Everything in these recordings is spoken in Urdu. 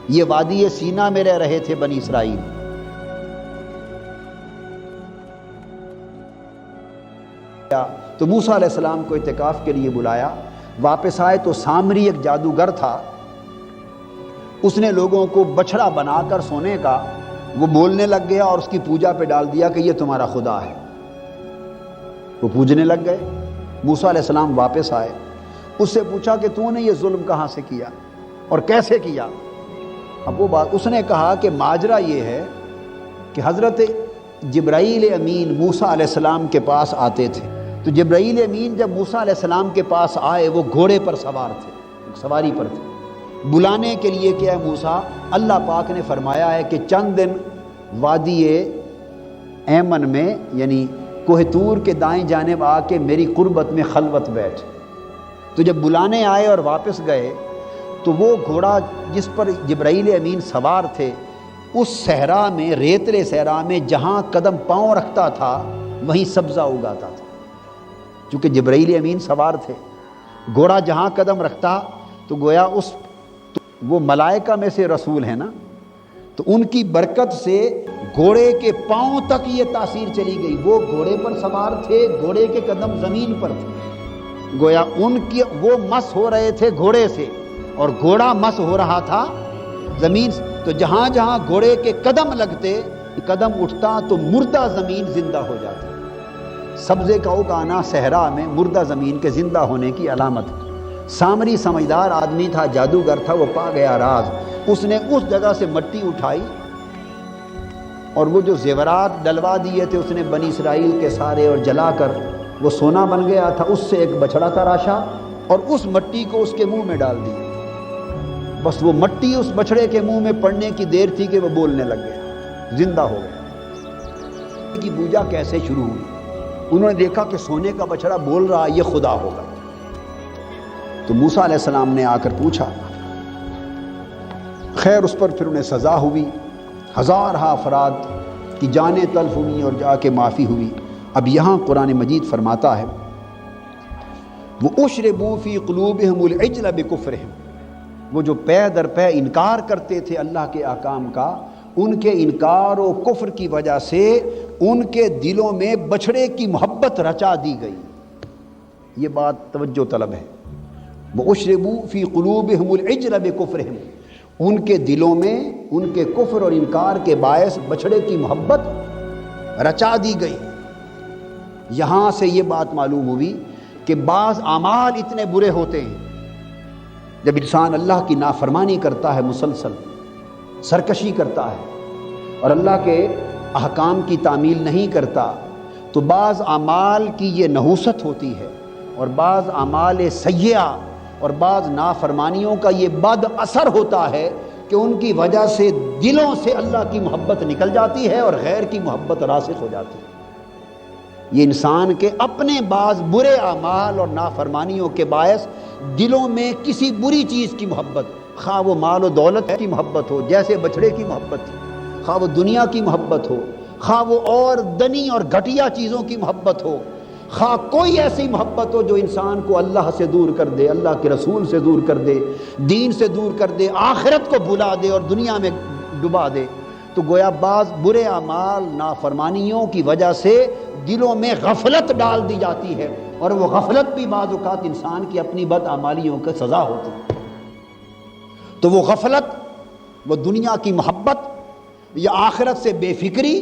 یہ وادی سینا میں رہ رہے تھے بنی اسرائیل۔ تو موسیٰ علیہ السلام کو اعتکاف کے لیے بلایا، واپس آئے تو سامری ایک جادوگر تھا، اس نے لوگوں کو بچھڑا بنا کر سونے کا وہ بولنے لگ گیا اور اس کی پوجا پہ ڈال دیا کہ یہ تمہارا خدا ہے۔ وہ پوجنے لگ گئے۔ موسیٰ علیہ السلام واپس آئے، اس سے پوچھا کہ تو نے یہ ظلم کہاں سے کیا اور کیسے کیا؟ اب وہ بات اس نے کہا کہ ماجرا یہ ہے کہ حضرت جبرائیل امین موسیٰ علیہ السلام کے پاس آتے تھے، تو جبرائیل امین جب موسیٰ علیہ السلام کے پاس آئے وہ گھوڑے پر سوار تھے، سواری پر تھے، بلانے کے لیے کہ اے موسیٰ اللہ پاک نے فرمایا ہے کہ چند دن وادی ایمن میں یعنی کوہ طور کے دائیں جانب آ کے میری قربت میں خلوت بیٹھ۔ تو جب بلانے آئے اور واپس گئے تو وہ گھوڑا جس پر جبرائیل امین سوار تھے اس صحرا میں، ریتلے صحرا میں جہاں قدم پاؤں رکھتا تھا وہیں سبزہ اگاتا تھا، چونکہ جبرائیل امین سوار تھے۔ گھوڑا جہاں قدم رکھتا تو گویا وہ ملائکہ میں سے رسول ہیں نا، تو ان کی برکت سے گھوڑے کے پاؤں تک یہ تاثیر چلی گئی۔ وہ گھوڑے پر سوار تھے، گھوڑے کے قدم زمین پر تھے، گویا ان کی وہ مس ہو رہے تھے گھوڑے سے اور گھوڑا مس ہو رہا تھا زمین سے۔ تو جہاں جہاں گھوڑے کے قدم لگتے، قدم اٹھتا تو مردہ زمین زندہ ہو جاتی۔ سبزے کا اگانا صحرا میں مردہ زمین کے زندہ ہونے کی علامت ہے۔ سامری سمجھدار آدمی تھا، جادوگر تھا، وہ پا گیا راز۔ اس نے اس جگہ سے مٹی اٹھائی اور وہ جو زیورات ڈلوا دیے تھے اس نے بنی اسرائیل کے سارے اور جلا کر وہ سونا بن گیا تھا، اس سے ایک بچھڑا تراشا اور اس مٹی کو اس کے منہ میں ڈال دی۔ بس وہ مٹی اس بچھڑے کے منہ میں پڑنے کی دیر تھی کہ وہ بولنے لگ گیا، زندہ ہو گیا۔ کی پوجا کیسے شروع ہوئی؟ انہوں نے دیکھا کہ سونے کا بچھڑا بول رہا، یہ خدا ہوگا۔ تو موسیٰ علیہ السلام نے آ کر پوچھا، خیر اس پر پھر انہیں سزا ہوئی، ہزارہا افراد کی جانیں تلف ہوئی اور جا کے معافی ہوئی۔ اب یہاں قرآن مجید فرماتا ہے وَأُشْرِبُوا فِي قُلُوبِهِمُ الْعِجْلَ بِكُفْرِهِمْ، وہ جو پے در پے انکار کرتے تھے اللہ کے احکام کا، ان کے انکار و کفر کی وجہ سے ان کے دلوں میں بچھڑے کی محبت رچا دی گئی۔ یہ بات توجہ طلب ہے۔ وَأُشْرِبُوا فِي قُلُوبِهِمُ الْعِجْلَ بِكُفْرِهِمْ، ان کے دلوں میں ان کے کفر اور انکار کے باعث بچھڑے کی محبت رچا دی گئی۔ یہاں سے یہ بات معلوم ہوئی کہ بعض اعمال اتنے برے ہوتے ہیں جب انسان اللہ کی نافرمانی کرتا ہے، مسلسل سرکشی کرتا ہے اور اللہ کے احکام کی تعمیل نہیں کرتا، تو بعض اعمال کی یہ نحوست ہوتی ہے اور بعض اعمال سیئہ اور بعض نافرمانیوں کا یہ بد اثر ہوتا ہے کہ ان کی وجہ سے دلوں سے اللہ کی محبت نکل جاتی ہے اور غیر کی محبت راسخ ہو جاتی ہے۔ یہ انسان کے اپنے بعض برے اعمال اور نافرمانیوں کے باعث دلوں میں کسی بری چیز کی محبت، خواہ وہ مال و دولت کی محبت ہو جیسے بچھڑے کی محبت تھی، خواہ وہ دنیا کی محبت ہو، خواہ وہ اور دنی اور گھٹیا چیزوں کی محبت ہو، خواہ کوئی ایسی محبت ہو جو انسان کو اللہ سے دور کر دے، اللہ کے رسول سے دور کر دے، دین سے دور کر دے، آخرت کو بھلا دے اور دنیا میں ڈبا دے، تو گویا بعض برے اعمال نافرمانیوں کی وجہ سے دلوں میں غفلت ڈال دی جاتی ہے، اور وہ غفلت بھی بعض اوقات انسان کی اپنی بد اعمالیوں کا سزا ہوتی ہے۔ تو وہ غفلت، وہ دنیا کی محبت یا آخرت سے بے فکری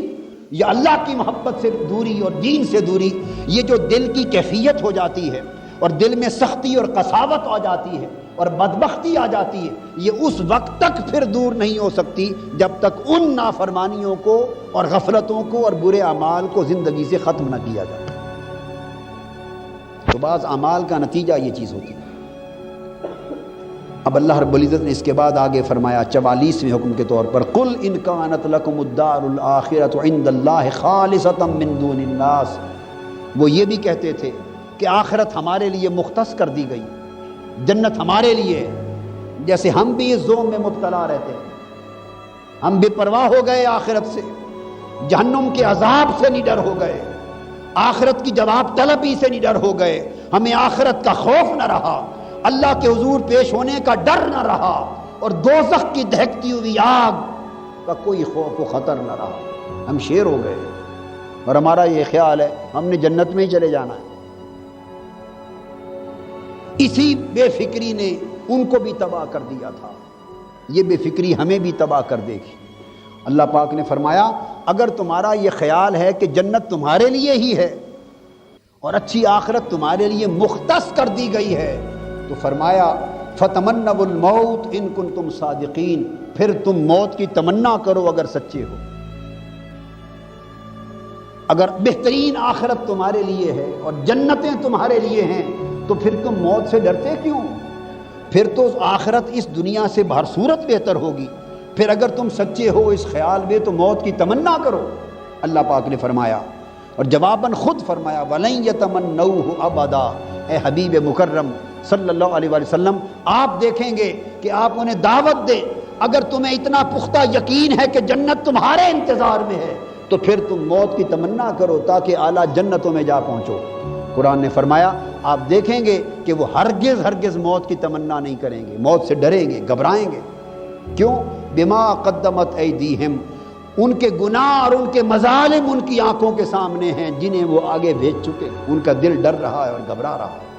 یا اللہ کی محبت سے دوری اور دین سے دوری، یہ جو دل کی کیفیت ہو جاتی ہے اور دل میں سختی اور قساوت آ جاتی ہے اور بدبختی آ جاتی ہے، یہ اس وقت تک پھر دور نہیں ہو سکتی جب تک ان نافرمانیوں کو اور غفلتوں کو اور برے اعمال کو زندگی سے ختم نہ کیا جائے۔ تو بعض اعمال کا نتیجہ یہ چیز ہوتی ہے۔ اب اللہ رب العزت نے اس کے بعد آگے فرمایا 44ویں حکم کے طور پر قُلْ إِنْ كَانَتْ لَكُمُ الدَّارُ الْآخِرَةُ عِنْدَ اللَّهِ خَالِصَةً مِّن دُونِ النَّاسِ، وہ یہ بھی کہتے تھے کہ آخرت ہمارے لیے مختص کر دی گئی، جنت ہمارے لیے ہے، جیسے ہم بھی اس ذوم میں مبتلا رہتے ہیں، ہم بے پرواہ ہو گئے آخرت سے، جہنم کے عذاب سے نڈر ہو گئے، آخرت کی جواب طلبی سے نڈر ہو گئے، ہمیں آخرت کا خوف نہ رہا، اللہ کے حضور پیش ہونے کا ڈر نہ رہا، اور دوزخ کی دہکتی ہوئی آگ کا کوئی خوف و خطر نہ رہا. ہم شیر ہو گئے اور ہمارا یہ خیال ہے ہم نے جنت میں ہی چلے جانا ہے. اسی بے فکری نے ان کو بھی تباہ کر دیا تھا، یہ بے فکری ہمیں بھی تباہ کر دے گی. اللہ پاک نے فرمایا اگر تمہارا یہ خیال ہے کہ جنت تمہارے لیے ہی ہے اور اچھی آخرت تمہارے لیے مختص کر دی گئی ہے تو فرمایا فَتَمَنَّوُا الْمَوْتَ إِن كُنتُمْ صَادِقِينَ، پھر تم موت کی تمنا کرو اگر سچے ہو. اگر بہترین آخرت تمہارے لیے ہے اور جنتیں تمہارے لیے ہیں تو پھر تم موت سے ڈرتے کیوں؟ پھر تو آخرت اس دنیا سے بہر صورت بہتر ہوگی. پھر اگر تم سچے ہو اس خیال میں تو موت کی تمنا کرو. اللہ پاک نے فرمایا اور جواباً خود فرمایا وَلَن يَتَمَنَّوْهُ أَبَدًا، اے حبیب مکرم صلی اللہ علیہ وآلہ وسلم آپ دیکھیں گے کہ آپ انہیں دعوت دیں. اگر تمہیں اتنا پختہ یقین ہے کہ جنت تمہارے انتظار میں ہے تو پھر تم موت کی تمنا کرو تاکہ اعلیٰ جنتوں میں جا پہنچو. قرآن نے فرمایا آپ دیکھیں گے کہ وہ ہرگز موت کی تمنا نہیں کریں گے، موت سے ڈریں گے، گھبرائیں گے. کیوں؟ بما قدمت ایدیہم، ان کے گناہ اور ان کے مظالم ان کی آنکھوں کے سامنے ہیں جنہیں وہ آگے بھیج چکے. ان کا دل ڈر رہا ہے اور گھبرا رہا ہے.